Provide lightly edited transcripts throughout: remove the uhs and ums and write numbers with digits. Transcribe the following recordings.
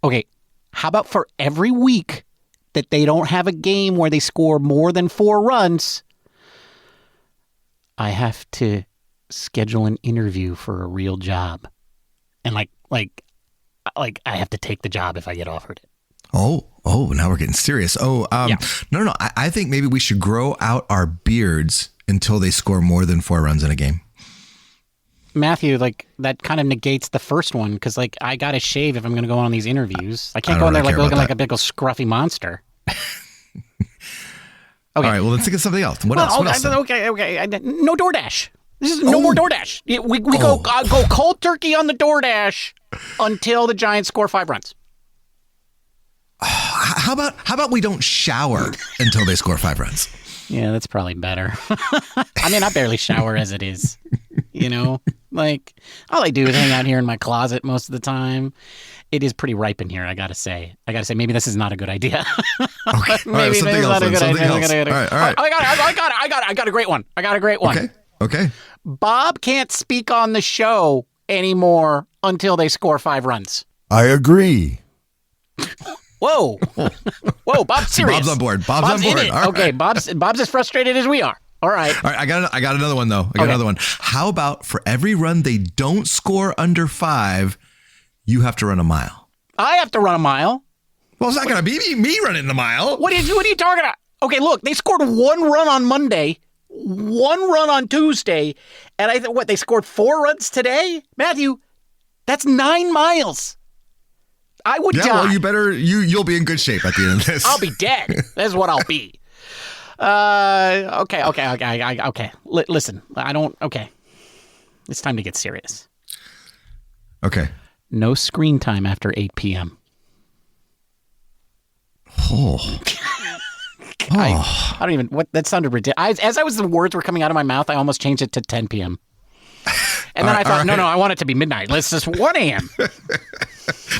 Okay, how about for every week that they don't have a game where they score more than 4 runs, I have to schedule an interview for a real job. And like I have to take the job if I get offered it. Oh, now we're getting serious. Yeah. No. I think maybe we should grow out our beards until they score more than 4 runs in a game. Matthew, like, that kind of negates the first one because, like, I got to shave if I'm going to go on these interviews. I can't go in there like looking like a big old scruffy monster. Okay. All right, well, let's think of something else. What else? Okay. No DoorDash. This is no more DoorDash. We go cold turkey on the DoorDash until the Giants score 5 runs. How about we don't shower until they score 5 runs? Yeah, that's probably better. I mean, I barely shower as it is. You know, like, all I do is hang out here in my closet most of the time. It is pretty ripe in here, I gotta say. Maybe this is not a good idea. Okay. Maybe something else. not a good idea. All right. I got a great one. Okay. Bob can't speak on the show anymore until they score 5 runs. I agree. Whoa, Bob's serious. Bob's on board. Bob's on board. All right. Okay, Bob's as frustrated as we are. All right. I got another one though. Another one. How about for every run they don't score under 5, you have to run a mile? I have to run a mile. Well, it's not going to be me running the mile. What are you talking about? Okay, look, they scored 1 run on Monday, 1 run on Tuesday, and they scored 4 runs today? Matthew, that's 9 miles. I would die. Well, you'll be in good shape at the end of this. I'll be dead. That's what I'll be. Okay. Listen, okay. It's time to get serious. Okay. No screen time after 8 p.m. Oh. I don't even, that sounded ridiculous. As the words were coming out of my mouth, I almost changed it to 10 p.m. And then I thought, no, I want it to be midnight. Let's just 1 a.m.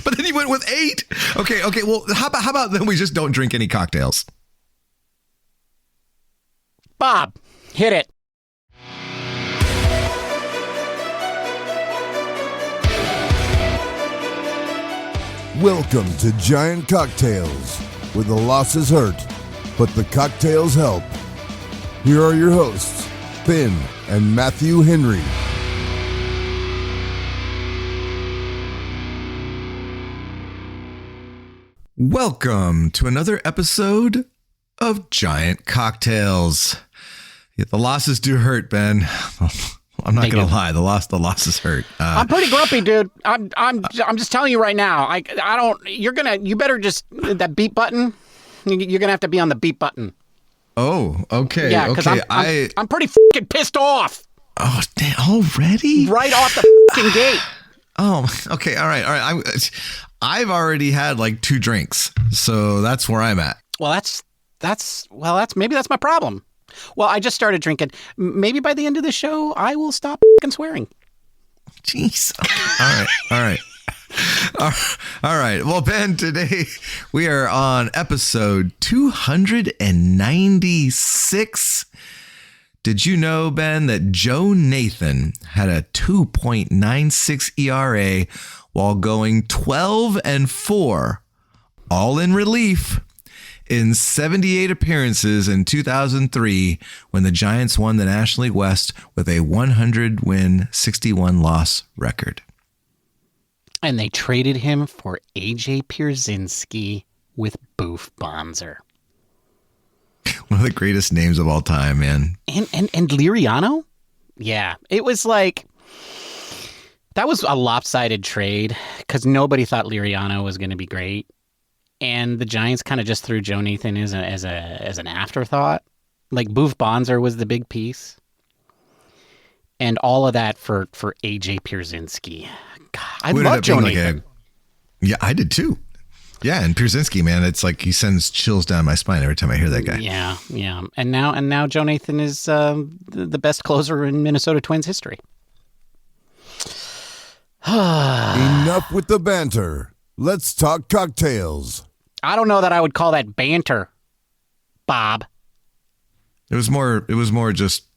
But then you went with 8. Okay. Well, how about then we just don't drink any cocktails? Bob, hit it. Welcome to Giant Cocktails, where the losses hurt, but the cocktails help. Here are your hosts, Ben and Matthew Henry. Welcome to another episode of Giant Cocktails. Yeah, the losses do hurt, Ben. I'm not going to lie. The losses hurt. I'm pretty grumpy, dude. I'm just telling you right now. I don't. You better just that beep button. You're gonna have to be on the beep button. Oh, okay. Yeah, because okay. I'm pretty fucking pissed off. Oh, damn! Already? Right off the fucking gate. Oh, okay. All right. I've already had like 2 drinks, so that's where I'm at. Well, maybe that's my problem. Well, I just started drinking. Maybe by the end of the show, I will stop fucking swearing. Jeez. All right. Well, Ben, today we are on episode 296. Did you know, Ben, that Joe Nathan had a 2.96 ERA while going 12-4, all in relief, in 78 appearances in 2003 when the Giants won the National League West with a 100-win, 61-loss record. And they traded him for A.J. Pierzynski with Boof Bonzer. One of the greatest names of all time, man. And Liriano? Yeah, it was like, that was a lopsided trade because nobody thought Liriano was going to be great. And the Giants kind of just threw Joe Nathan as an afterthought. Like Boof Bonzer was the big piece. And all of that for A.J. Pierzynski. God, I love Joe Nathan. Yeah, I did too. Yeah, and Pierzynski, man, it's like he sends chills down my spine every time I hear that guy. Yeah. And now Joe Nathan is the best closer in Minnesota Twins history. Enough with the banter. Let's talk cocktails. I don't know that I would call that banter, Bob. It was more just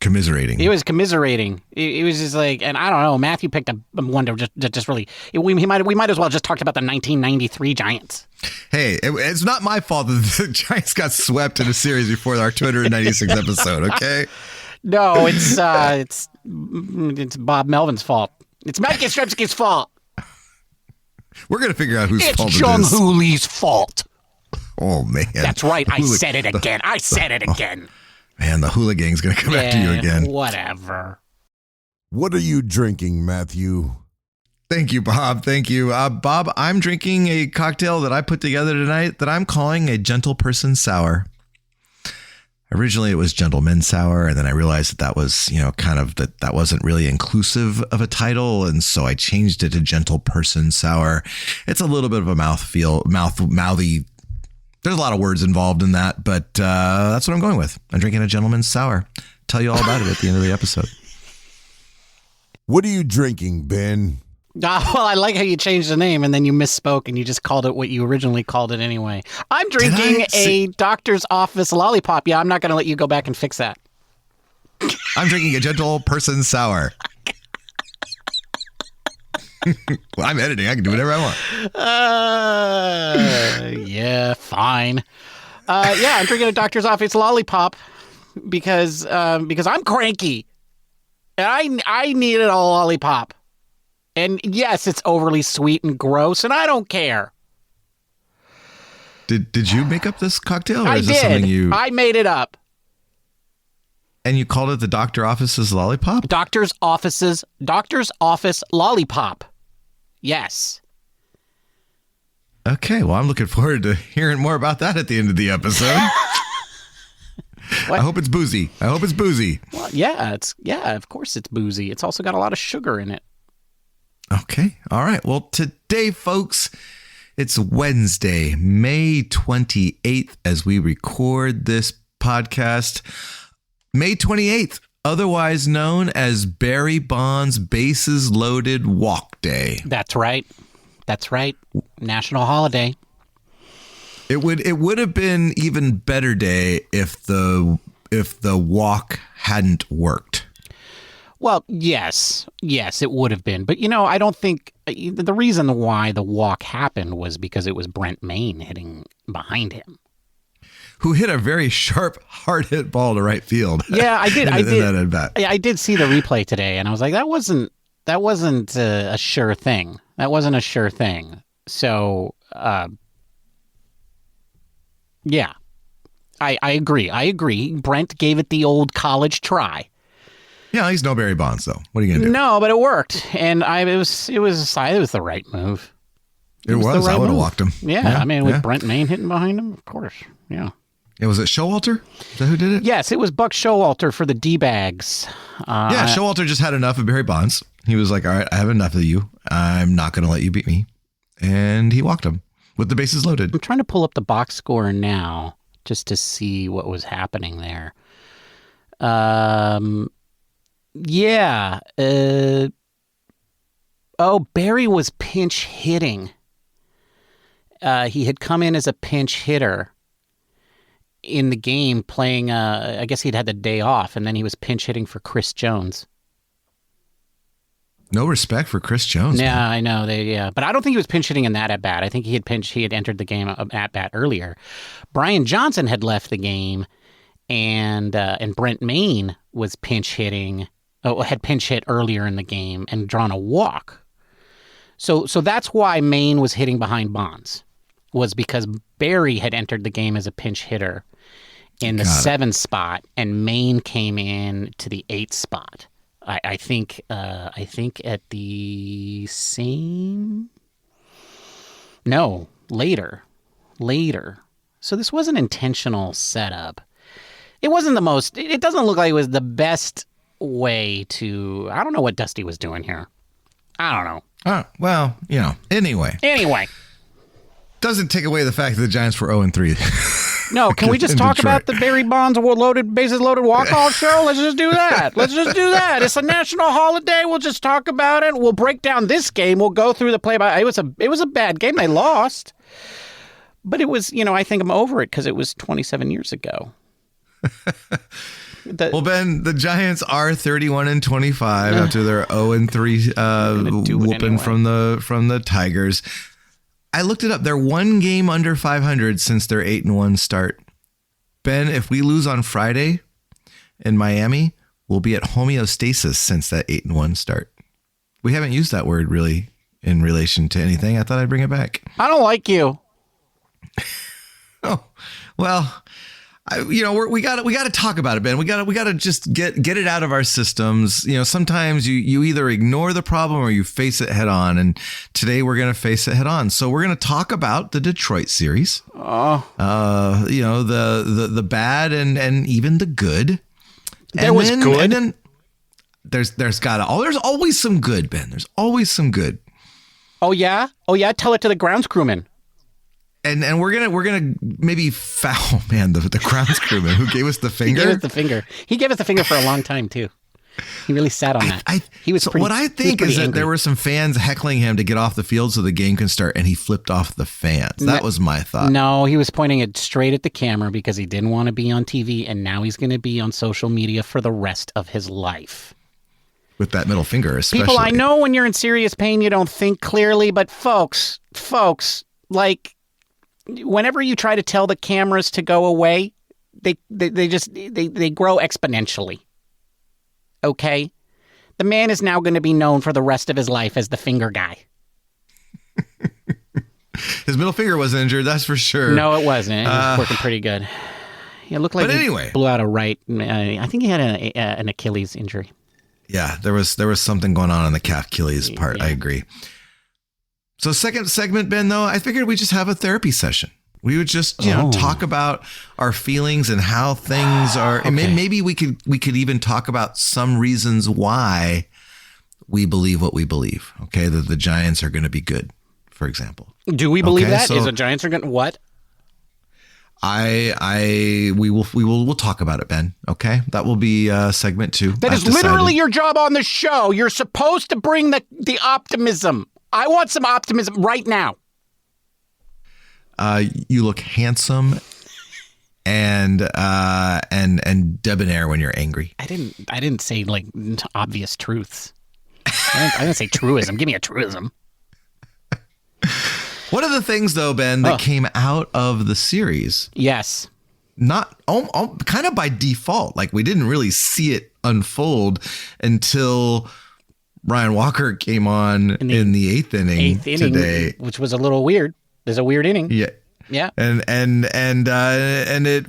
commiserating. He was commiserating. It was just like, and I don't know. Matthew picked a one to just really. We might as well just talked about the 1993 Giants. Hey, it's not my fault that the Giants got swept in a series before our 296th episode. Okay. No, it's Bob Melvin's fault. It's Mike Yastrzemski's fault. We're gonna figure out whose fault it's John it is. Hooley's fault. Oh man, that's right. I said it again. I said it again. Man, the Hula Gang's gonna come after you again. Whatever. What are you drinking, Matthew? Thank you, Bob. Thank you. Bob, I'm drinking a cocktail that I put together tonight that I'm calling a Gentleperson Sour. Originally, it was Gentleman Sour, and then I realized that was, kind of that wasn't really inclusive of a title, and so I changed it to Gentleperson Sour. It's a little bit of a mouthy. There's a lot of words involved in that, but that's what I'm going with. I'm drinking a Gentleman's Sour. Tell you all about it at the end of the episode. What are you drinking, Ben? Well, I like how you changed the name and then you misspoke and you just called it what you originally called it anyway. I'm drinking a doctor's office lollipop. Yeah, I'm not going to let you go back and fix that. I'm drinking a Gentleperson Sour. Well, I'm editing. I can do whatever I want. Yeah, fine. I'm drinking a doctor's office lollipop because I'm cranky and I needed a lollipop. And yes, it's overly sweet and gross, and I don't care. Did you make up this cocktail, or I is this something you? I made it up. And you called it the Doctor Office's Lollipop? Doctor's Office Lollipop. Yes. Okay, well, I'm looking forward to hearing more about that at the end of the episode. I hope it's boozy. Well, yeah, of course it's boozy. It's also got a lot of sugar in it. Okay. All right. Well, today, folks, it's Wednesday, May 28th, as we record this podcast. May 28th, otherwise known as Barry Bonds' Bases Loaded Walk Day. That's right. National holiday. It would have been even better day if the walk hadn't worked. Well, yes, it would have been. But, I don't think the reason why the walk happened was because it was Brent Maine hitting behind him. Who hit a very sharp, hard-hit ball to right field. Yeah, I did. I did see the replay today, and I was like, that wasn't a sure thing. That wasn't a sure thing. So, yeah, I agree. Brent gave it the old college try. Yeah, he's no Barry Bonds, though. What are you gonna do? No, but it worked, and it was the right move. It was. I would have walked him. Yeah, with Brent Maine hitting behind him, of course. Yeah. Yeah, was it Showalter? Is that who did it? Yes, it was Buck Showalter for the D-bags. Showalter just had enough of Barry Bonds. He was like, all right, I have enough of you. I'm not going to let you beat me. And he walked him with the bases loaded. I'm trying to pull up the box score now just to see what was happening there. Barry was pinch hitting. He had come in as a pinch hitter in the game playing, I guess he'd had the day off, and then he was pinch hitting for Chris Jones. No respect for Chris Jones. Yeah, man. I know. But I don't think he was pinch hitting in that at bat. I think he had entered the game at bat earlier. Brian Johnson had left the game, and Brent Maine was pinch hitting. Had pinch hit earlier in the game and drawn a walk. So that's why Maine was hitting behind Bonds, was because Barry had entered the game as a pinch hitter in the 7th spot, and Maine came in to the 8th spot. I think at the same. No, later. So this was an intentional setup. It wasn't the most. It doesn't look like it was the best way to. I don't know what Dusty was doing here. I don't know. Well, anyway. Doesn't take away the fact that the Giants were 0-3. No, can we just talk about the Barry Bonds bases loaded walk-off show? Let's just do that. It's a national holiday. We'll just talk about it. We'll break down this game. We'll go through the play-by. It was a bad game. They lost. But it was, I think I'm over it because it was 27 years ago. Well, Ben, the Giants are 31-25 after their 0-3 whooping from the Tigers. I looked it up. They're one game under 500 since their 8-1 start. Ben, if we lose on Friday in Miami, we'll be at homeostasis since that 8-1 start. We haven't used that word really in relation to anything. I thought I'd bring it back. I don't like you. Oh, well, we got to talk about it, Ben. We got to just get it out of our systems. Sometimes you either ignore the problem or you face it head on. And today we're going to face it head on. So we're going to talk about the Detroit series. Oh, the bad and even the good. There's always some good, Ben. There's always some good. Oh yeah. Tell it to the grounds crewman. And we're gonna maybe foul the grounds crewman who gave us the finger. He gave us the finger. He gave us the finger for a long time too. He really sat on that. What I think is that there were some fans heckling him to get off the field so the game can start, and he flipped off the fans. That was my thought. No, he was pointing it straight at the camera because he didn't want to be on TV, and now he's going to be on social media for the rest of his life. With that middle finger, especially. People, I know when you're in serious pain, you don't think clearly, but folks, like, whenever you try to tell the cameras to go away, they grow exponentially. Okay? The man is now going to be known for the rest of his life as the finger guy. His middle finger wasn't injured, that's for sure. No, it wasn't. It was working pretty good. It looked like he blew out a right. I think he had an Achilles injury. Yeah, there was something going on the calf Achilles part. Yeah. I agree. So second segment, Ben, though, I figured we'd just have a therapy session. We would just, talk about our feelings and how things are. Okay. And maybe we could even talk about some reasons why we believe what we believe. Okay, that the Giants are going to be good, for example. Do we believe that? Is the Giants are going to what? We'll talk about it, Ben. Okay, that will be segment 2. That is literally your job on the show. You're supposed to bring the optimism. I want some optimism right now. You look handsome and debonair when you're angry. I didn't say like obvious truths. I didn't say truism. Give me a truism. One of the things, though, Ben, that came out of the series. Yes. Not kind of by default. Like, we didn't really see it unfold until Ryan Walker came on in the eighth inning today, which was a little weird. There's a weird inning. Yeah. Yeah. And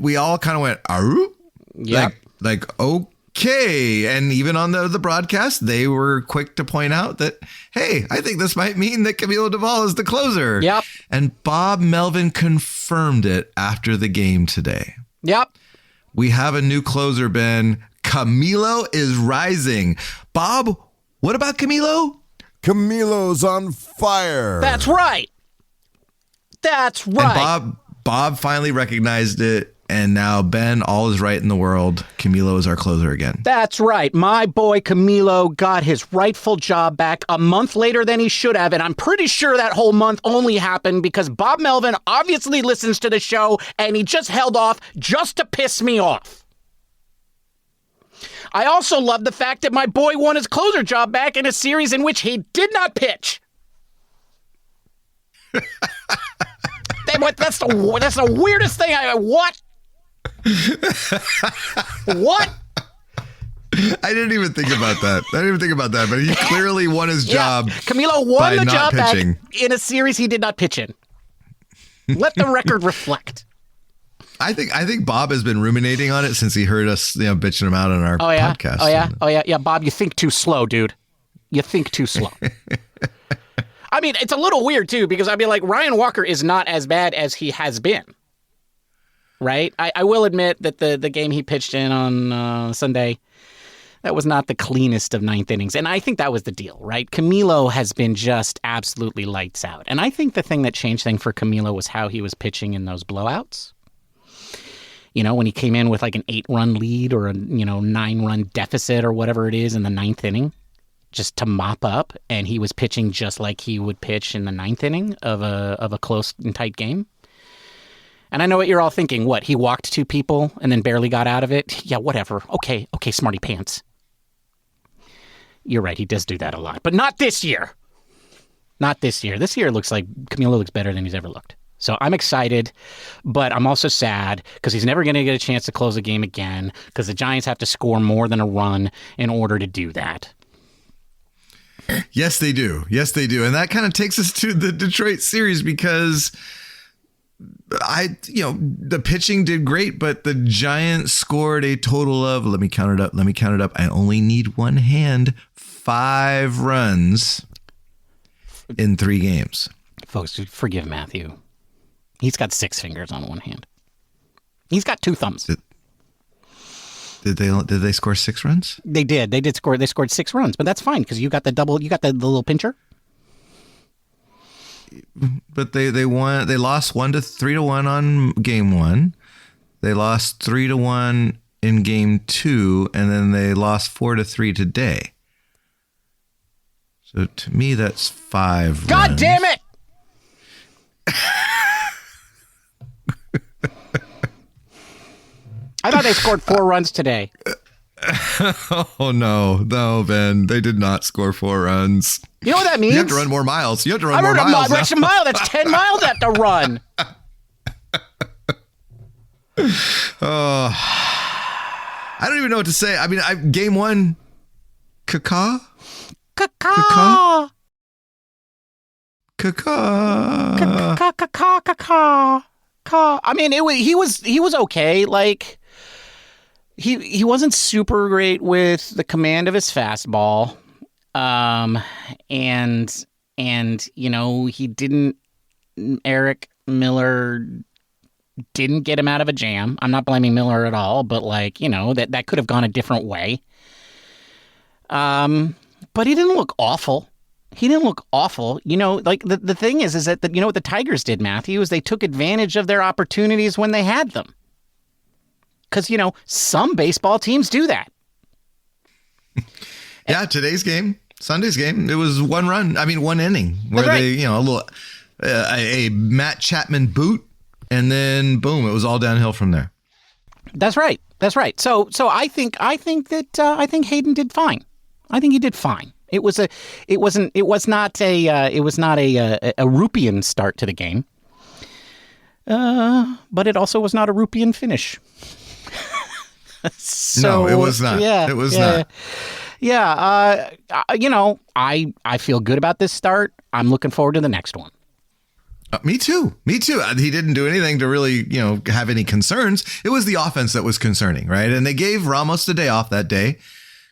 we all kind of went, "Aroo?" Yeah. Like, okay. And even on the broadcast, they were quick to point out that, hey, I think this might mean that Camilo Doval is the closer. Yep. And Bob Melvin confirmed it after the game today. Yep. We have a new closer, Ben. Camilo is rising. Bob, what about Camilo? Camilo's on fire. That's right. That's right. And Bob finally recognized it. And now, Ben, all is right in the world. Camilo is our closer again. That's right. My boy Camilo got his rightful job back a month later than he should have. And I'm pretty sure that whole month only happened because Bob Melvin obviously listens to the show and he just held off just to piss me off. I also love the fact that my boy won his closer job back in a series in which he did not pitch. That's the weirdest thing. What? What? I didn't even think about that. But he clearly won his job. Camilo won the job pitching back in a series he did not pitch in. Let the record reflect. I think Bob has been ruminating on it since he heard us, bitching him out on our podcast. Oh yeah. Bob, you think too slow, dude. You think too slow. I mean, it's a little weird too because I mean, like Ryan Walker is not as bad as he has been. Right? I will admit that the game he pitched in on Sunday, that was not the cleanest of ninth innings. And I think that was the deal, right? Camilo has been just absolutely lights out. And I think the thing that changed things for Camilo was how he was pitching in those blowouts. When he came in with like an 8-run lead or a 9-run deficit or whatever it is in the ninth inning, just to mop up. And he was pitching just like he would pitch in the ninth inning of a close and tight game. And I know what you're all thinking. What, he walked 2 people and then barely got out of it? Yeah, whatever. Okay, smarty pants. You're right, he does do that a lot. But not this year. Not this year. This year looks like Camilo looks better than he's ever looked. So I'm excited, but I'm also sad because he's never going to get a chance to close a game again because the Giants have to score more than a run in order to do that. Yes, they do. Yes, they do. And that kind of takes us to the Detroit series because the pitching did great, but the Giants scored a total of, let me count it up. I only need one hand, 5 runs in 3 games. Folks, forgive Matthew. He's got 6 fingers on one hand. He's got 2 thumbs. Did they score 6 runs? They did. They scored 6 runs, but that's fine because you got the double. You got the little pincher. But they won. They lost 3-1 on game 1. They lost 3-1 in game 2, and then they lost 4-3 today. So to me, that's 5 God runs. damn it! I thought they scored 4 runs today. Oh, no, Ben. They did not score 4 runs. You know what that means? You have to run more miles. You have to run more miles. A mile. That's 10 miles I have to run. I don't even know what to say. I mean, game 1, Caca. I mean, he was okay. Like he wasn't super great with the command of his fastball, and he didn't. Eric Miller didn't get him out of a jam. I'm not blaming Miller at all, but that could have gone a different way. But he didn't look awful. The thing is that what the Tigers did, Matthew, is they took advantage of their opportunities when they had them. Because, some baseball teams do that. Yeah, today's game, Sunday's game, it was 1 run. I mean, 1 inning where they, a Matt Chapman boot, and then boom, it was all downhill from there. That's right. So I think Hayden did fine. I think he did fine. It was not a Rupian start to the game, but it also was not a Rupian finish. No, it was not. Yeah, it was not. Yeah, I feel good about this start. I'm looking forward to the next one. Me too. He didn't do anything to really, have any concerns. It was the offense that was concerning, right? And they gave Ramos the day off that day.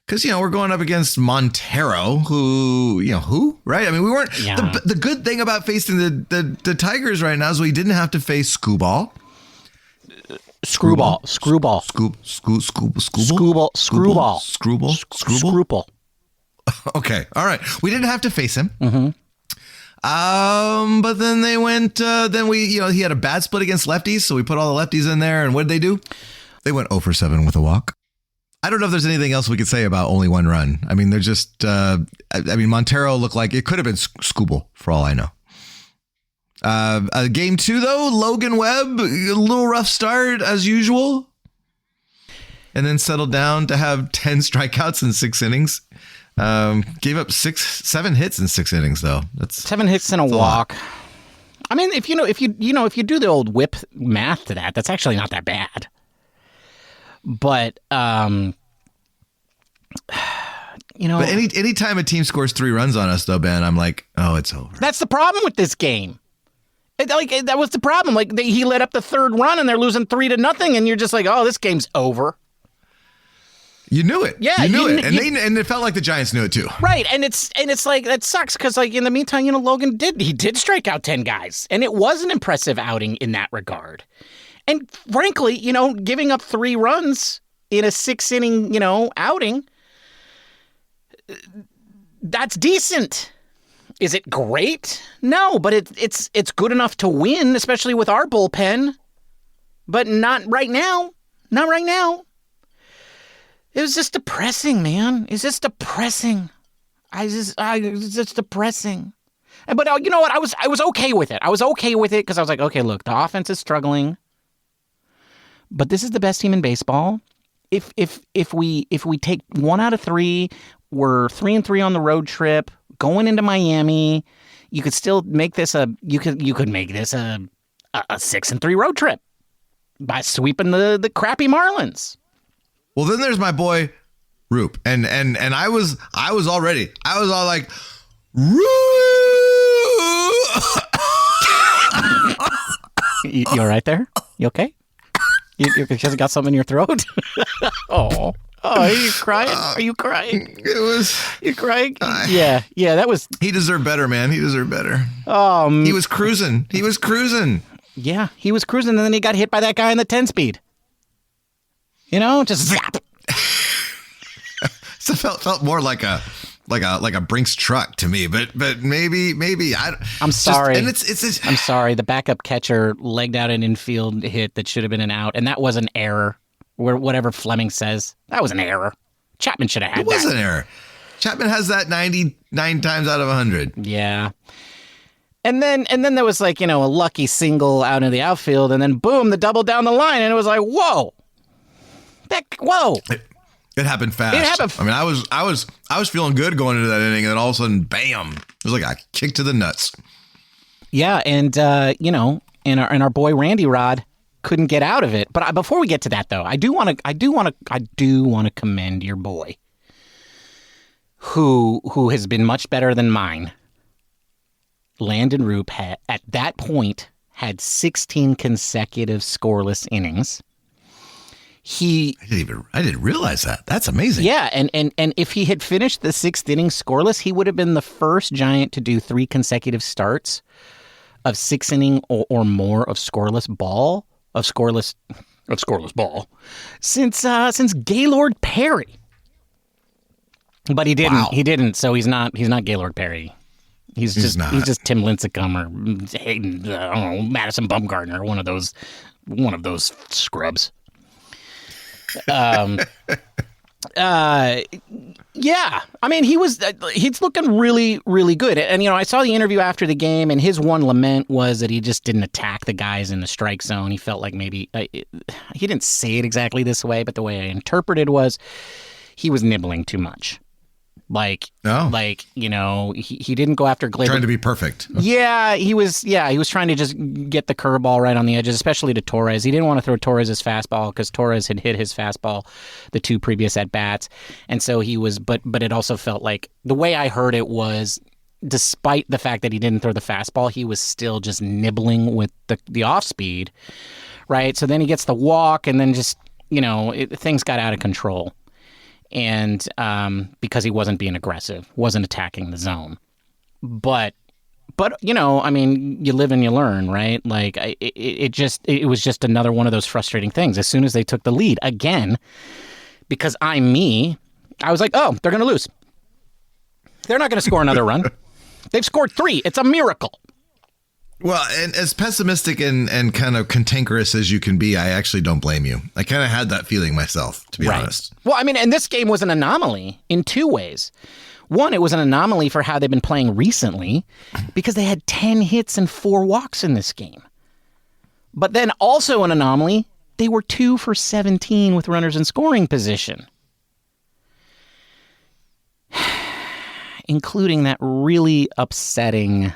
Because, we're going up against Montero, who, right? I mean, we weren't. Yeah. The good thing about facing the Tigers right now is we didn't have to face Screwball. Screwball. Okay. All right. We didn't have to face him. Mm-hmm. But then they went, he had a bad split against lefties. So we put all the lefties in there. And what did they do? They went 0 for 7 with a walk. I don't know if there's anything else we could say about only 1 run. I mean, they're just, Montero looked like it could have been Scooble for all I know. Game 2, though, Logan Webb, a little rough start as usual. And then settled down to have 10 strikeouts in 6 innings. Gave up 7 hits in 6 innings, though. That's 7 hits and a walk. I mean, if you do the old whip math to that, that's actually not that bad. But But any time a team scores 3 runs on us, though, Ben, I'm like, oh, it's over. That's the problem with this game. That was the problem. He let up the 3rd run, and they're losing 3-0, and you're just like, oh, this game's over. You knew it. Yeah, you knew it, and it felt like the Giants knew it too. Right, and it's like that sucks because in the meantime, Logan did strike out 10 guys, and it was an impressive outing in that regard. And frankly, giving up 3 runs in a 6-inning, outing, that's decent. Is it great? No, but it's good enough to win, especially with our bullpen. But not right now. Not right now. It was just depressing, man. It's just depressing. It's just depressing. But you know what? I was okay with it. I was okay with it because I was like, okay, look, the offense is struggling. but this is the best team in baseball. If we take 1 out of 3, we're 3-3 on the road trip going into Miami. You could still make this a 6-3 road trip by sweeping the crappy Marlins. Well, then there's my boy Roop, and I was all like, Roop. You all right there? You okay? You just got something in your throat? Oh, are you crying? Are you crying? You're crying? Yeah, that was... He deserved better, man. He deserved better. He was cruising. Yeah, he was cruising, and then he got hit by that guy in the 10-speed. Just zap. So felt more like a Brinks truck to me, but maybe I'm sorry. And it's I'm sorry. The backup catcher legged out an infield hit that should have been an out, and that was an error. Whatever Fleming says, that was an error. Chapman should have had that. It was an error. Chapman has that 99 times out of 100. Yeah. And then there was a lucky single out in the outfield, and then boom, the double down the line, and it was like, whoa. It happened fast. I mean, I was feeling good going into that inning, and then all of a sudden, bam! It was like a kick to the nuts. Yeah, and and our boy Randy Rod couldn't get out of it. But before we get to that, though, I do want to commend your boy, who has been much better than mine. Landon Roop at that point had 16 consecutive scoreless innings. I didn't realize that. That's amazing. Yeah, and if he had finished the 6th inning scoreless, he would have been the first Giant to do 3 consecutive starts of 6 inning or more of scoreless ball since Gaylord Perry. But he didn't. Wow. He didn't. So he's not Gaylord Perry. He's just Tim Lincecum or Hayden, I don't know, Madison Bumgarner, one of those scrubs. Yeah, I mean, he's looking really, really good. And, I saw the interview after the game, and his one lament was that he just didn't attack the guys in the strike zone. He felt like maybe, he didn't say it exactly this way, but the way I interpreted was he was nibbling too much. He didn't go after Gleyber. Trying to be perfect. Yeah, he was trying to just get the curveball right on the edges, especially to Torres. He didn't want to throw Torres' fastball because Torres had hit his fastball the 2 previous at-bats. And so he was, but it also felt like, the way I heard it was, despite the fact that he didn't throw the fastball, he was still just nibbling with the off-speed, right? So then he gets the walk, and then just, things got out of control. And because he wasn't being aggressive, wasn't attacking the zone. But I mean, you live and you learn, right? Like, it was just another one of those frustrating things. As soon as they took the lead, again, because I was like, oh, they're going to lose. They're not going to score another run. They've scored 3. It's a miracle. Well, and as pessimistic and kind of cantankerous as you can be, I actually don't blame you. I kind of had that feeling myself, to be honest. Well, I mean, and this game was an anomaly in 2 ways. One, it was an anomaly for how they've been playing recently, because they had 10 hits and 4 walks in this game. But then also an anomaly, they were 2 for 17 with runners in scoring position. Including that really upsetting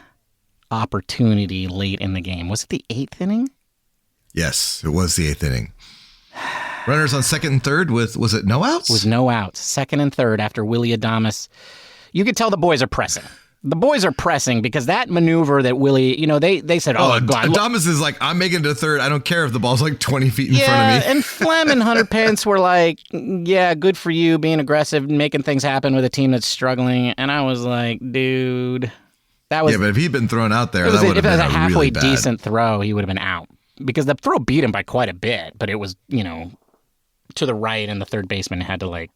opportunity late in the game. Was it the 8th inning? Yes, it was the 8th inning. Runners on 2nd and 3rd was it no outs? It was no outs. 2nd and 3rd after Willie Adames. You could tell the boys are pressing. The boys are pressing because that maneuver that Willie, they said, Adames is like, I'm making it to 3rd. I don't care if the ball's like 20 feet in front of me. And Flem and Hunter Pence were like, yeah, good for you being aggressive and making things happen with a team that's struggling. And I was like, dude... but if he'd been thrown out there, that would have been a halfway really decent throw, he would have been out. Because the throw beat him by quite a bit, but it was, to the right, and the third baseman had to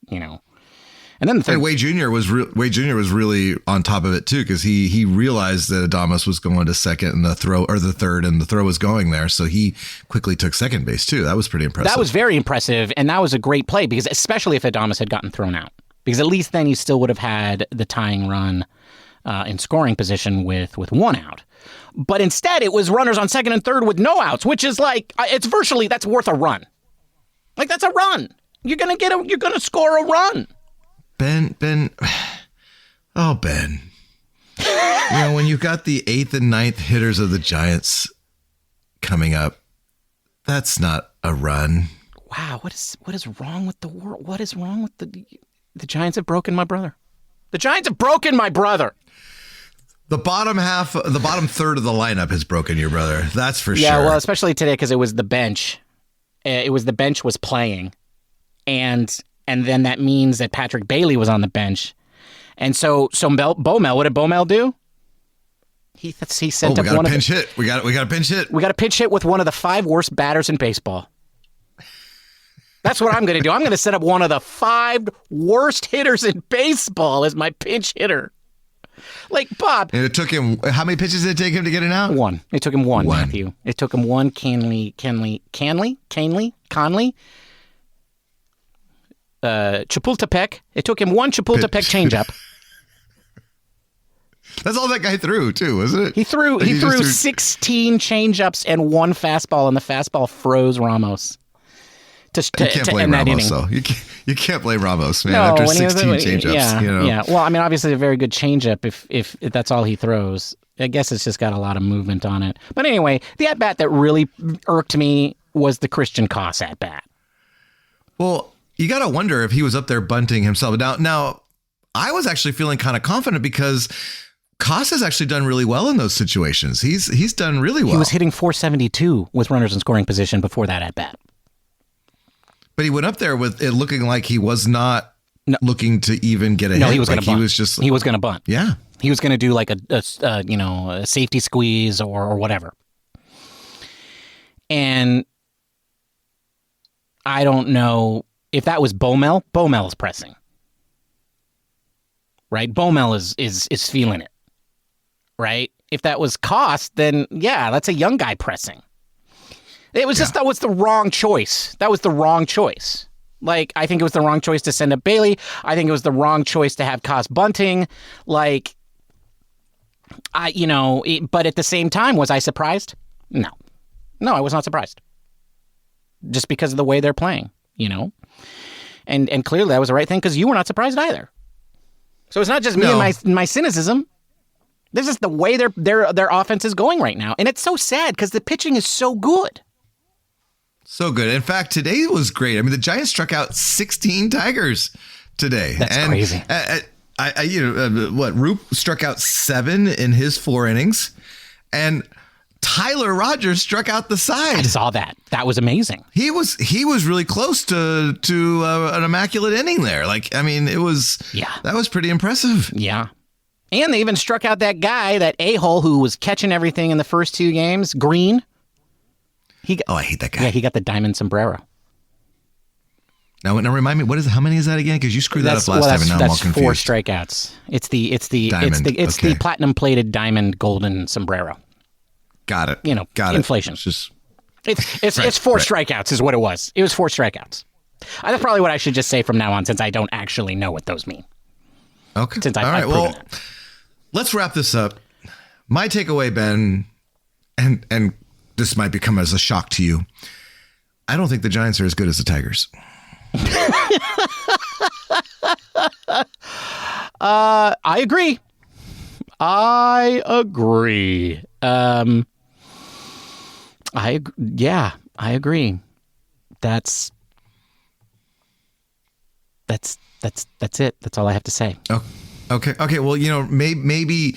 and then Wade Jr. was really on top of it too, because he realized that Adames was going to 2nd and the 3rd, and the throw was going there, so he quickly took 2nd base too. That was pretty impressive. That was very impressive, and that was a great play, because especially if Adames had gotten thrown out, because at least then you still would have had the tying run in scoring position with 1 out. But instead, it was runners on 2nd and 3rd with no outs, which is like, that's worth a run. Like, that's a run. You're gonna score a run. Ben. Oh, Ben. When you've got the 8th and 9th hitters of the Giants coming up, that's not a run. Wow, what is wrong with the world? What is wrong with the Giants have broken my brother. The Giants have broken my brother. The bottom third of the lineup has broken your brother. That's for sure. Yeah, well, especially today because it was the bench. The bench was playing, and then that means that Patrick Bailey was on the bench, and so Beaumel. What did Beaumel do? He sent up one of the pinch hit. We got a pinch hit. We got a pinch hit with one of the 5 worst batters in baseball. That's what I'm going to do. I'm going to set up one of the 5 worst hitters in baseball as my pinch hitter. Like, Bob. And it took him, how many pitches did it take him to get it out? 1. It took him 1, Matthew. It took him 1 Conley, Chapultepec. It took him 1 Chapultepec changeup. That's all that guy threw, too, wasn't it? He threw 16 changeups and 1 fastball, and the fastball froze Ramos. You can't blame Ramos, though. You can't blame Ramos, man. After 16 changeups, Yeah. Well, I mean, obviously, a very good changeup if that's all he throws. I guess it's just got a lot of movement on it. But anyway, the at bat that really irked me was the Christian Koss at bat. Well, you got to wonder if he was up there bunting himself. Now, I was actually feeling kind of confident because Koss has actually done really well in those situations. He's done really well. He was hitting .472 with runners in scoring position before that at bat. But he went up there with it looking like he was not looking to even get ahead. No, he was going to bunt. He was going to bunt. Yeah. He was going to do like a safety squeeze or whatever. And I don't know if that was Beaumel. Beaumel is pressing. Right? Beaumel is feeling it. Right? If that was Koss, then yeah, that's a young guy pressing. It was just that was the wrong choice. That was the wrong choice. Like, I think it was the wrong choice to send up Bailey. I think it was the wrong choice to have Koss bunting. Like, but at the same time, was I surprised? No, I was not surprised. Just because of the way they're playing, and clearly that was the right thing because you were not surprised either. So it's not just me and my cynicism. This is the way their offense is going right now, and it's so sad because the pitching is so good. So good. In fact, today was great. I mean, the Giants struck out 16 Tigers today. That's crazy. Roop struck out 7 in his 4 innings, and Tyler Rogers struck out the side. I saw that. That was amazing. He was really close to an immaculate inning there. Like, I mean, that was pretty impressive. Yeah. And they even struck out that guy, that a-hole who was catching everything in the first 2 games, Green. I hate that guy. Yeah, he got the diamond sombrero. Now remind me, how many is that again? Because you screwed that up last time, and now I'm all confused. 4 strikeouts. It's the the platinum plated diamond golden sombrero. Got it. Got inflation. It's 4 strikeouts is what it was. It was 4 strikeouts. That's probably what I should just say from now on, since I don't actually know what those mean. Okay. Since I've proven it. Let's wrap this up. My takeaway, Ben, and this might become as a shock to you. I don't think the Giants are as good as the Tigers. I agree. I agree. That's it. That's all I have to say. Oh, okay. Well, maybe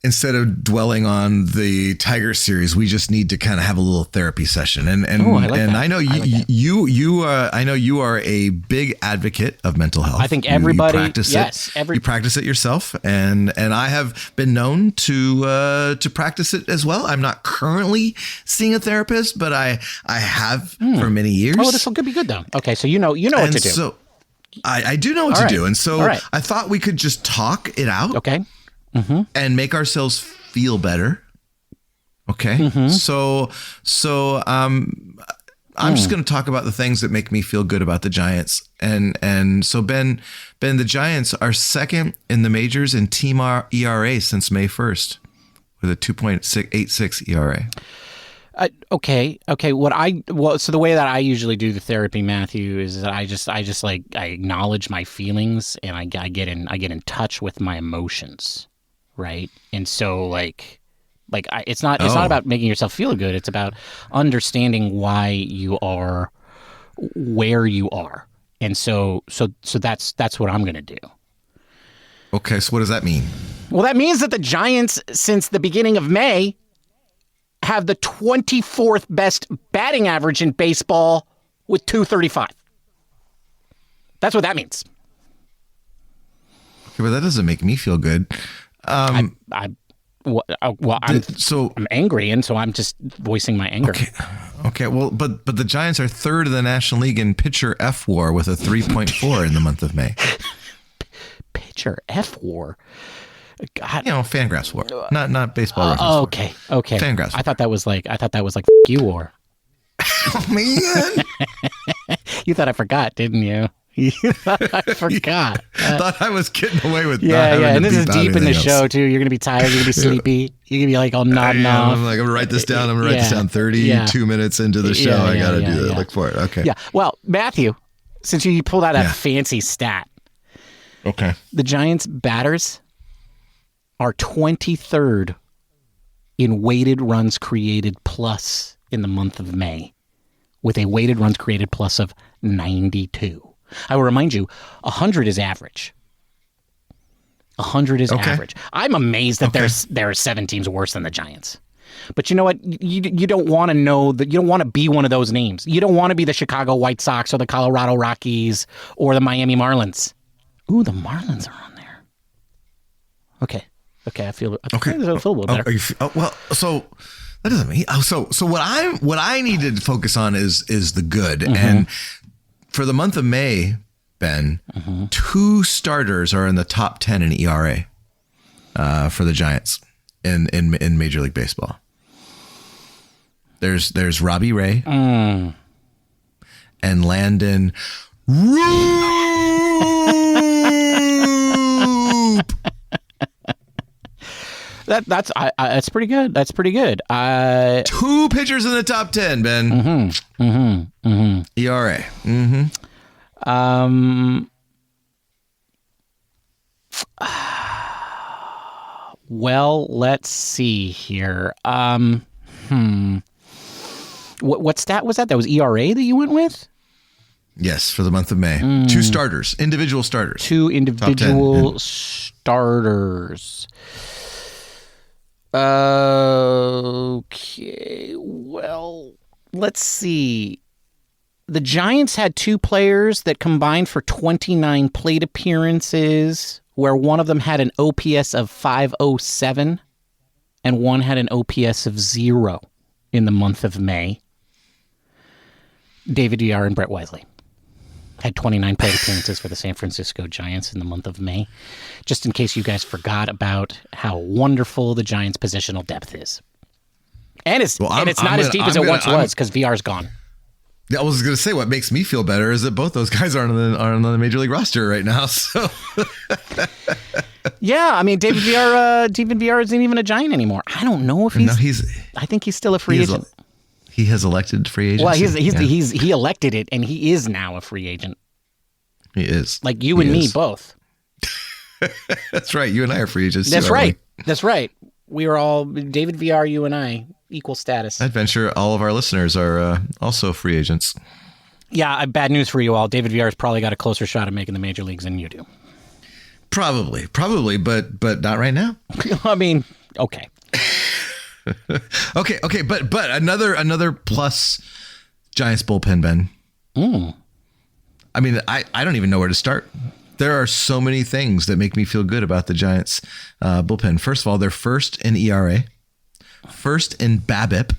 instead of dwelling on the Tiger series, we just need to kind of have a little therapy session. And I know I know you are a big advocate of mental health. I think everybody, you practice it yourself, and I have been known to practice it as well. I'm not currently seeing a therapist, but I have for many years. Oh, this will be good though. Okay, so you know what to do. So I do know what to do, and so I thought we could just talk it out. Okay. Mm-hmm. And make ourselves feel better. Okay. Mm-hmm. So I'm just going to talk about the things that make me feel good about the Giants. And so Ben, the Giants are second in the majors in team ERA since May 1st with a 2.86 ERA. Okay. So the way that I usually do the therapy, Matthew, is that I just like I acknowledge my feelings and I get in touch with my emotions, right? And so it's not about making yourself feel good. It's about understanding why you are where you are, and so that's what I'm gonna do. Okay, so what does that mean? Well, that means that the Giants, since the beginning of May, have the 24th best batting average in baseball with .235. That's what that means. Okay, but that doesn't make me feel good. I'm angry, and so I'm just voicing my anger. Okay. Well, but the Giants are third in the National League in pitcher F WAR with a 3.4 in the month of May. Pitcher F WAR. God. Fangraphs WAR, not baseball reference. Okay. Fangraphs. I thought that was like you WAR. Oh man! You thought I forgot, didn't you? You thought I forgot. Thought I was getting away with and this is deep in the show too. You're gonna be tired. You're gonna be sleepy. You're gonna be like all nodding off. I'm gonna write this down. I'm gonna write this down. 32 minutes into the show. I gotta do that. Look for it. Okay. Yeah. Well, Matthew, since you pulled out that fancy stat. Okay. The Giants batters are 23rd in weighted runs created plus in the month of May, with a weighted runs created plus of 92. I will remind you, 100 is average. 100 is average. I'm amazed that there are 7 teams worse than the Giants. But you know what? You don't want to know that. You don't want to be one of those names. You don't want to be the Chicago White Sox or the Colorado Rockies or the Miami Marlins. Ooh, the Marlins are on there. Okay, I feel a little better. Well, so that doesn't mean. So what I need to focus on is the good. Mm-hmm. And for the month of May, Ben, 2 starters are in the top 10 in ERA for the Giants in Major League Baseball. There's Robbie Ray and Landon Roop. That's pretty good. That's pretty good. 2 pitchers in the top 10, Ben. ERA. Well, let's see here. What stat was that? That was ERA that you went with? Yes, for the month of May. 2 starters, individual starters. 2 individual starters. Okay, well, let's see. The Giants had 2 players that combined for 29 plate appearances, where one of them had an OPS of 507 and one had an OPS of 0 in the month of May. David Villar and Brett Wisely had 29 plate appearances for the San Francisco Giants in the month of May, just in case you guys forgot about how wonderful the Giants' positional depth is. And it's not as deep as it once was because VR's gone. I was going to say, what makes me feel better is that both those guys are on the Major League roster right now. So, yeah, I mean, David Villar isn't even a Giant anymore. I don't know if I think he's still a free agent. He has elected free agent. Well, he elected it, and he is now a free agent. He is. Like you and me both. That's right. You and I are free agents. That's right. That's right. We are all David Villar, you and I, equal status. I'd venture all of our listeners are also free agents. Yeah, bad news for you all. David Villar's probably got a closer shot at making the major leagues than you do. Probably, but not right now. I mean, okay. Okay, but another plus Giants bullpen, Ben. I mean, I don't even know where to start. There are so many things that make me feel good about the Giants bullpen. First of all, they're first in ERA, first in BABIP.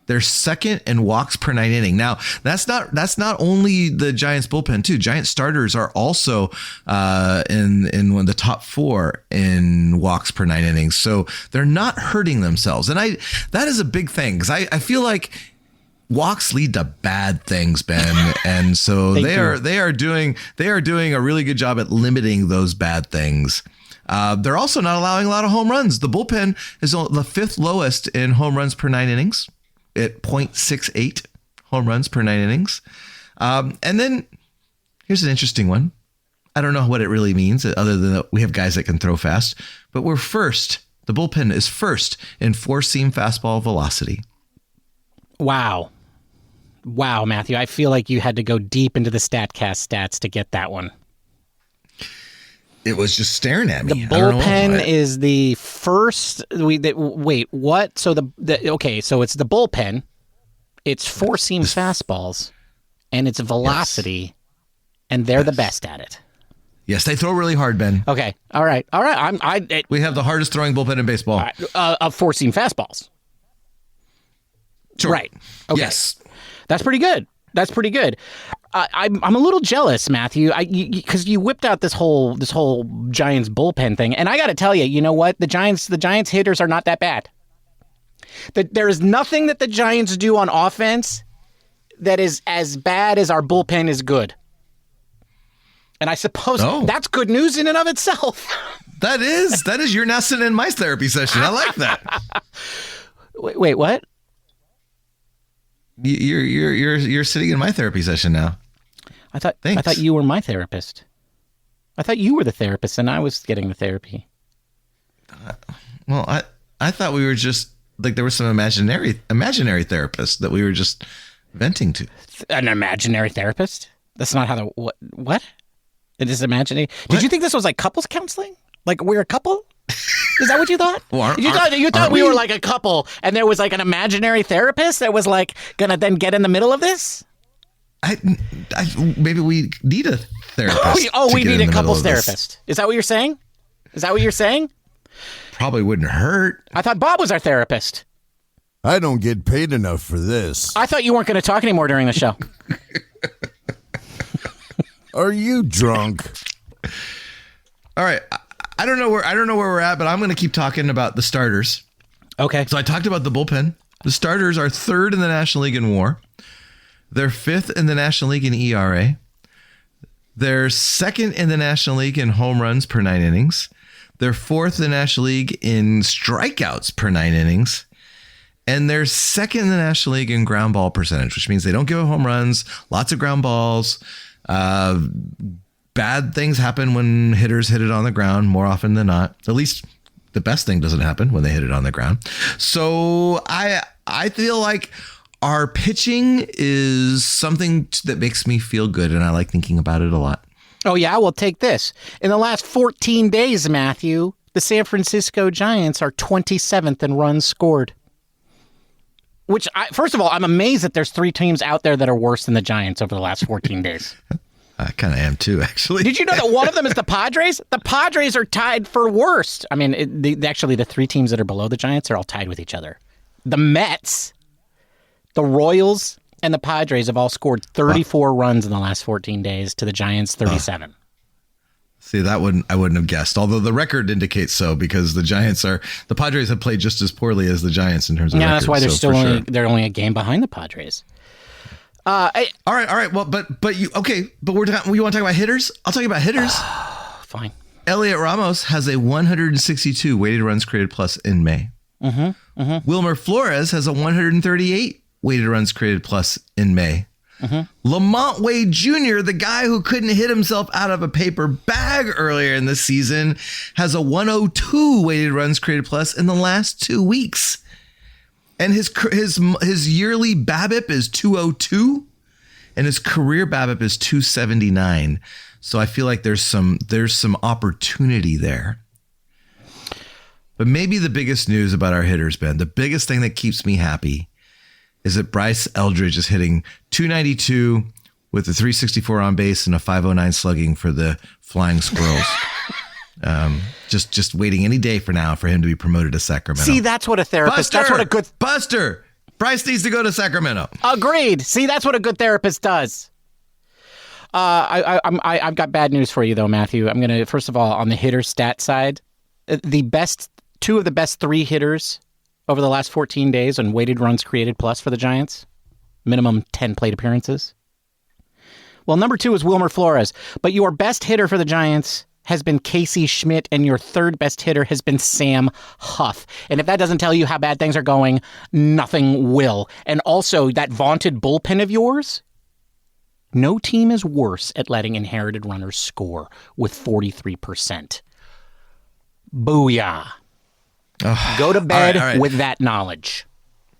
They're second in walks per 9 inning. Now, that's not only the Giants bullpen too. Giants starters are also in one of the top 4 in walks per 9 innings. So they're not hurting themselves, and that is a big thing because I feel like walks lead to bad things, Ben, and so they are doing a really good job at limiting those bad things. They're also not allowing a lot of home runs. The bullpen is the 5th lowest in home runs per 9 innings. at .68 home runs per 9 innings. And then here's an interesting one. I don't know what it really means other than that we have guys that can throw fast, but we're first. The bullpen is first in four-seam fastball velocity. Wow. Wow, Matthew. I feel like you had to go deep into the StatCast stats to get that one. It was just staring at me. The bullpen is the first. Wait, what? So so it's the bullpen. It's four-seam fastballs, and it's velocity, and they're the best at it. Yes, they throw really hard, Ben. Okay, all right. We have the hardest throwing bullpen in baseball. Of four-seam fastballs. Sure. Right. Okay. Yes. That's pretty good. I'm a little jealous, Matthew, because you whipped out this whole Giants bullpen thing, and I got to tell you, you know what? The Giants hitters are not that bad. There is nothing that the Giants do on offense that is as bad as our bullpen is good. And I suppose that's good news in and of itself. That is. You're now sitting in my therapy session. I like that. Wait, what? You're sitting in my therapy session now. I thought you were my therapist. I thought you were the therapist and I was getting the therapy. Well, I thought we were just like there was some imaginary therapist that we were just venting to. An imaginary therapist? That's not how what? It is imaginary. Did you think this was like couples counseling? Like we're a couple? Is that what you thought? Well, you thought we were like a couple and there was like an imaginary therapist that was like gonna then get in the middle of this? Maybe we need a therapist. We need a couples therapist. Is that what you're saying? Probably wouldn't hurt. I thought Bob was our therapist. I don't get paid enough for this. I thought you weren't going to talk anymore during the show. Are you drunk? All right. I don't know where we're at, but I'm going to keep talking about the starters. Okay. So I talked about the bullpen. The starters are third in the National League in WAR. They're fifth in the National League in ERA. They're second in the National League in home runs per 9 innings. They're fourth in the National League in strikeouts per 9 innings. And they're second in the National League in ground ball percentage, which means they don't give up home runs, lots of ground balls. Bad things happen when hitters hit it on the ground more often than not. At least the best thing doesn't happen when they hit it on the ground. So I feel like our pitching is something that makes me feel good, and I like thinking about it a lot. Oh, yeah? Well, take this. In the last 14 days, Matthew, the San Francisco Giants are 27th in runs scored. Which, first of all, I'm amazed that there's 3 teams out there that are worse than the Giants over the last 14 days. I kind of am too, actually. Did you know that one of them is the Padres? The Padres are tied for worst. I mean, actually, the 3 teams that are below the Giants are all tied with each other. The Mets, the Royals, and the Padres have all scored 34 runs in the last 14 days to the Giants' 37. See, I wouldn't have guessed, although the record indicates so, because the Padres have played just as poorly as the Giants in terms of record. That's why they're only a game behind the Padres. All right. Well, but you you want to talk about hitters? I'll talk about hitters. Fine. Elliot Ramos has a 162 weighted runs created plus in May. Wilmer Flores has a 138 weighted runs created plus in May. Lamont Wade Jr., the guy who couldn't hit himself out of a paper bag earlier in the season, has a 102 weighted runs created plus in the last 2 weeks. And his yearly BABIP is 202, and his career BABIP is 279. So I feel like there's some opportunity there. But maybe the biggest news about our hitters, Ben, the biggest thing that keeps me happy is that Bryce Eldridge is hitting 292 with a 364 on base and a 509 slugging for the Flying Squirrels. Just waiting any day for him to be promoted to Sacramento. See, that's what a therapist. That's what a good Buster. Bryce needs to go to Sacramento. Agreed. See, that's what a good therapist does. I've got bad news for you though, Matthew. I'm gonna first of all on the hitter stat side, two of the best 3 hitters over the last 14 days on weighted runs created plus for the Giants, minimum 10 plate appearances. Well, number 2 is Wilmer Flores, but your best hitter for the Giants has been Casey Schmidt, and your third best hitter has been Sam Huff. And if that doesn't tell you how bad things are going, nothing will. And also, that vaunted bullpen of yours, no team is worse at letting inherited runners score with 43%. Booyah. Go to bed all right. with that knowledge.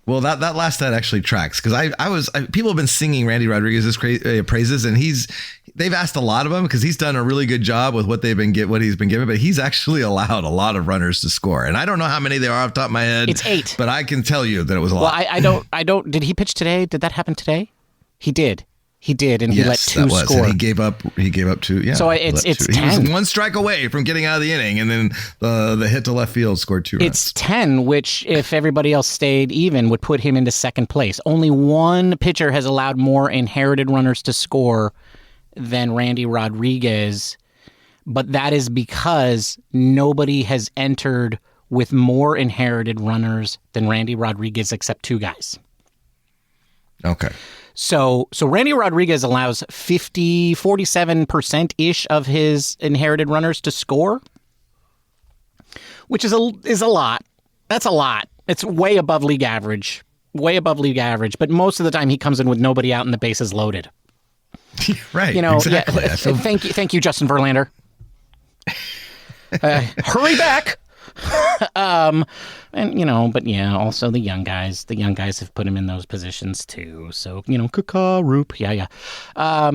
Well, that last stat actually tracks because people have been singing Randy Rodriguez's praises, and they've asked a lot of him because he's done a really good job with what he's been given, but he's actually allowed a lot of runners to score, and I don't know how many there are off the top of my head. It's 8, but I can tell you that it was a lot. Well, I don't. Did he pitch today? Did that happen today? He did. He did, and he let 2 score. And he gave up 2. Yeah. So it's 10. He was 1 strike away from getting out of the inning, and then the hit to left field scored 2 runs. It's 10, which if everybody else stayed even would put him into second place. Only one pitcher has allowed more inherited runners to score than Randy Rodriguez, but that is because nobody has entered with more inherited runners than Randy Rodriguez except 2 guys. Okay. So Randy Rodriguez allows 47%-ish of his inherited runners to score, which is a lot. That's a lot. It's way above league average. But most of the time he comes in with nobody out and the bases loaded. Right. Exactly. Yeah, thank you, Justin Verlander. Hurry back. But yeah, also the young guys have put him in those positions too. So, Roop. Yeah. I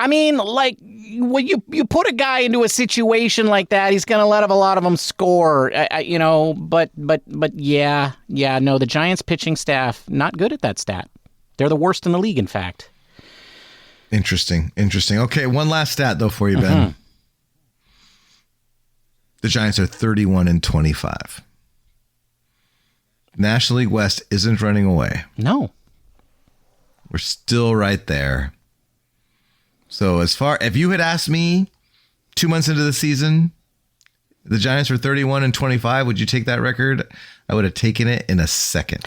mean, like, when you put a guy into a situation like that, he's going to let a lot of them score, but yeah, no, the Giants pitching staff, not good at that stat. They're the worst in the league, in fact. Interesting. Okay, one last stat, though, for you, Ben. Mm-hmm. The Giants are 31-25. National League West isn't running away. No. We're still right there. So if you had asked me 2 months into the season, the Giants were 31-25, would you take that record? I would have taken it in a second.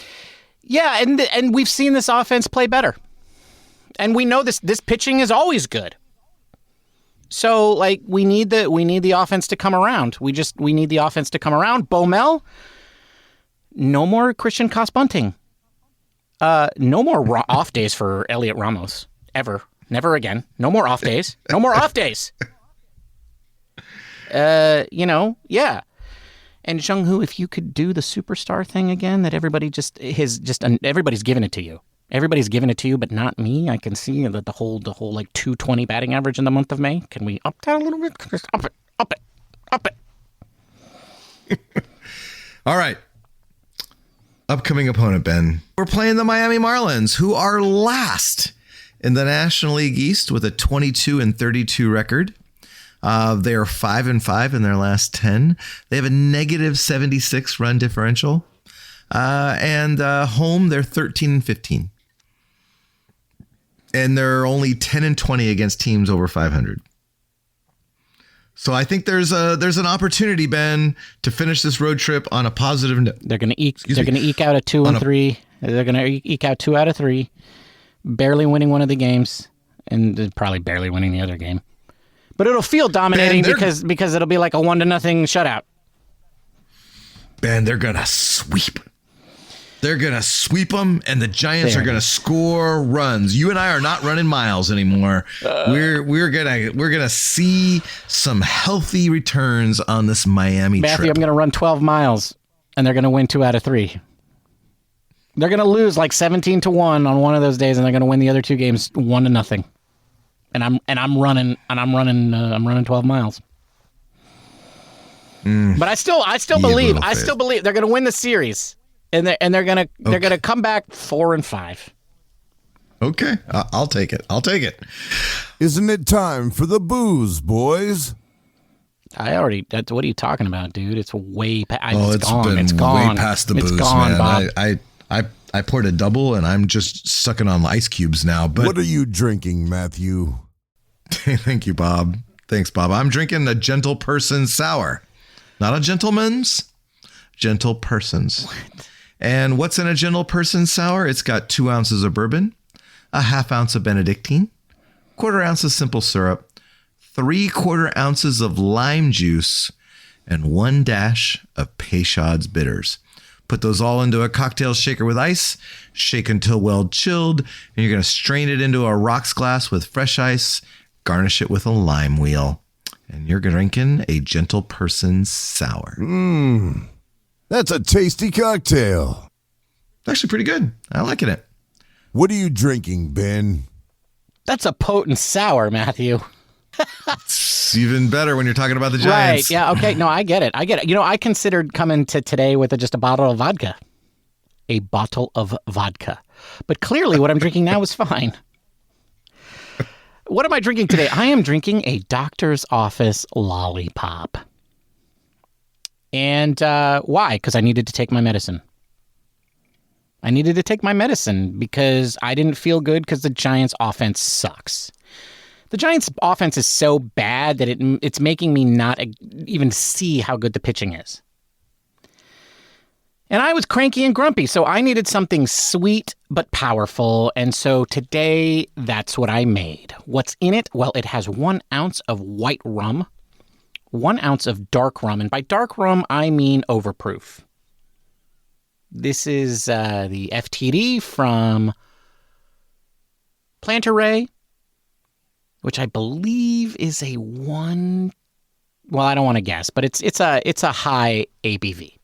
Yeah, and we've seen this offense play better. And we know this pitching is always good. So, like, we need the offense to come around. We need the offense to come around. Bomel, no more Christian Cos-Bunting. No more off days for Elliot Ramos. Ever. Never again. No more off days. No more off days. Yeah. And Jung-Hoo, if you could do the superstar thing again, that everybody's giving it to you. Everybody's giving it to you, but not me. I can see that the whole like 220 batting average in the month of May. Can we up that a little bit? Just up it. All right. Upcoming opponent, Ben. We're playing the Miami Marlins, who are last in the National League East with a 22-32 record. They are 5-5 in their last 10. They have a negative 76 run differential. And home, they're 13-15. And they're only 10-20 against teams over 500. So I think there's an opportunity, Ben, to finish this road trip on a positive note. They're going to eke out a 2-3. They're going to eke out 2 out of 3, barely winning one of the games, and probably barely winning the other game. But it'll feel dominating because it'll be like a 1-0 shutout. Ben, they're going to sweep. They're going to sweep them, and the Giants are going to score runs. You and I are not running miles anymore. We're gonna see some healthy returns on this Miami Matthew, trip. I'm going to run 12 miles, and they're going to win 2 out of 3. They're going to lose like 17-1 on one of those days, and they're going to win the other 2 games 1-0. And I'm running 12 miles. But I still believe they're going to win the series. And they're gonna come back 4-5. Okay, I'll take it. Isn't it time for the booze, boys? What are you talking about, dude? It's way past. It's gone. Way past the booze, man. Bob. I poured a double, and I'm just sucking on ice cubes now. But what are you drinking, Matthew? Thank you, Bob. Thanks, Bob. I'm drinking a Gentleperson sour, not a gentleman's. Gentleperson's. What? And what's in a Gentleperson sour? It's got 2 ounces of bourbon, a 1/2 ounce of Benedictine, 1/4 ounce of simple syrup, 3/4 ounces of lime juice, and 1 dash of Peychaud's bitters. Put those all into a cocktail shaker with ice, shake until well chilled, and you're going to strain it into a rocks glass with fresh ice, garnish it with a lime wheel, and you're drinking a Gentleperson sour. That's a tasty cocktail. It's actually pretty good. I like it. What are you drinking, Ben? That's a potent sour, Matthew. It's even better when you're talking about the Right. Giants. Yeah. Okay. No, I get it. You know, I considered coming to today with just a bottle of vodka. A bottle of vodka. But clearly what I'm drinking now is fine. What am I drinking today? I am drinking a doctor's office lollipop. And why? Because I needed to take my medicine. I needed to take my medicine because I didn't feel good because the Giants' offense sucks. The Giants' offense is so bad that it's making me not even see how good the pitching is. And I was cranky and grumpy, so I needed something sweet but powerful. And so today, that's what I made. What's in it? Well, it has 1 ounce of white rum, 1 ounce of dark rum. And by dark rum, I mean overproof. This is the FTD from Plantaray, which I believe is a 1. Well, I don't want to guess, but it's a high ABV.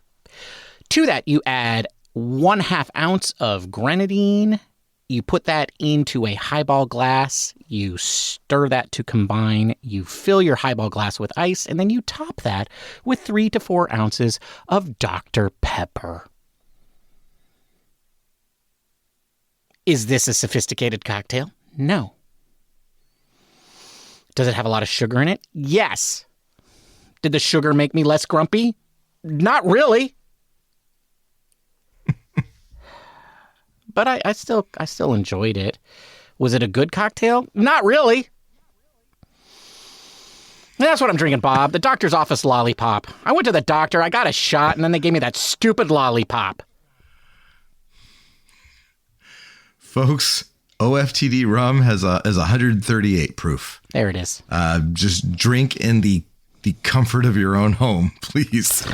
To that, you add 1/2 ounce of Grenadine. You put that into a highball glass. You stir that to combine. You fill your highball glass with ice, and then you top that with 3 to 4 ounces of Dr. Pepper. Is this a sophisticated cocktail? No. Does it have a lot of sugar in it? Yes. Did the sugar make me less grumpy? Not really. But I still enjoyed it. Was it a good cocktail? Not really. That's what I'm drinking, Bob. The doctor's office lollipop. I went to the doctor, I got a shot, and then they gave me that stupid lollipop. Folks, OFTD rum is 138 proof. There it is. Just drink in the comfort of your own home, please.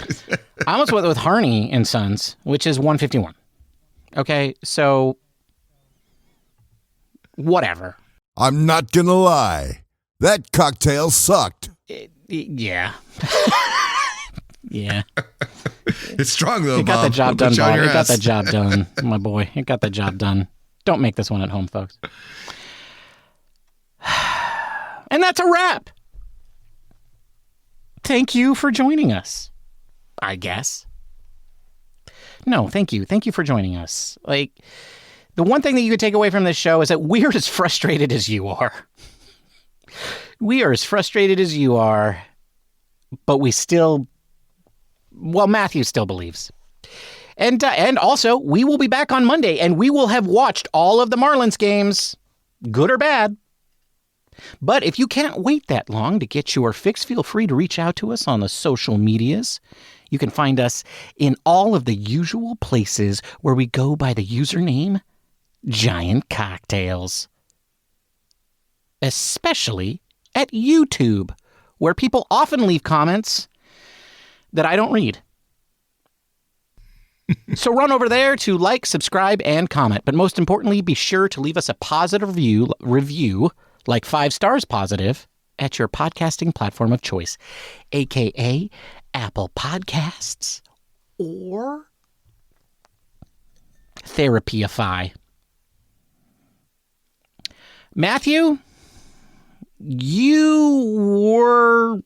I almost went with Harney and Sons, which is 151. Okay, so whatever. I'm not gonna lie. That cocktail sucked. Yeah. Yeah. It's strong, though, It got Bob. the job done, Put you on Bob. your It got ass. the job done, my boy. It got the job done. Don't make this one at home, folks. And that's a wrap. Thank you for joining us, I guess. No, thank you. Thank you for joining us. Like, the one thing that you could take away from this show is that we're as frustrated as you are. We are as frustrated as you are, but we still, well, Matthew still believes. And also, we will be back on Monday, and we will have watched all of the Marlins games, good or bad. But if you can't wait that long to get your fix, feel free to reach out to us on the social medias. You can find us in all of the usual places where we go by the username Giant Cocktails. Especially at YouTube, where people often leave comments that I don't read. So run over there to like, subscribe, and comment. But most importantly, be sure to leave us a positive review, like 5 stars positive, at your podcasting platform of choice, a.k.a. Apple Podcasts or Therapyify. Matthew, you were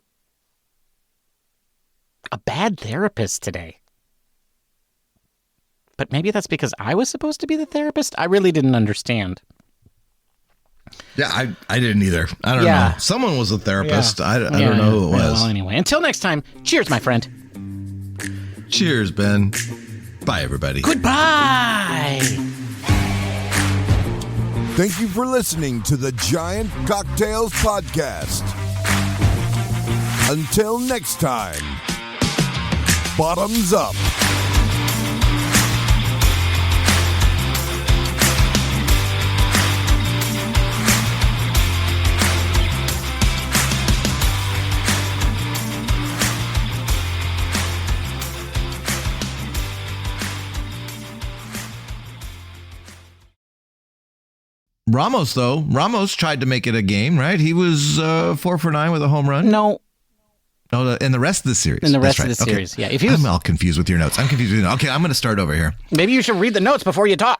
a bad therapist today. But maybe that's because I was supposed to be the therapist. I really didn't understand. Yeah, I didn't either. I don't know. Someone was a therapist. Yeah. I don't know who it was. Well, anyway, until next time, cheers, my friend. Cheers, Ben. Bye, everybody. Goodbye. Thank you for listening to the Giant Cocktails Podcast. Until next time, bottoms up. Ramos, though. Ramos tried to make it a game, right? He was 4 for 9 with a home run. No. No, in the rest of the series. In the rest That's of the right. series, Okay. yeah. If he was, I'm all confused with your notes. I'm confused with your notes. Okay, I'm going to start over here. maybe you should read the notes before you talk.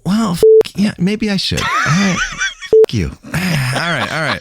Well, yeah, maybe I should. All right. You. All right.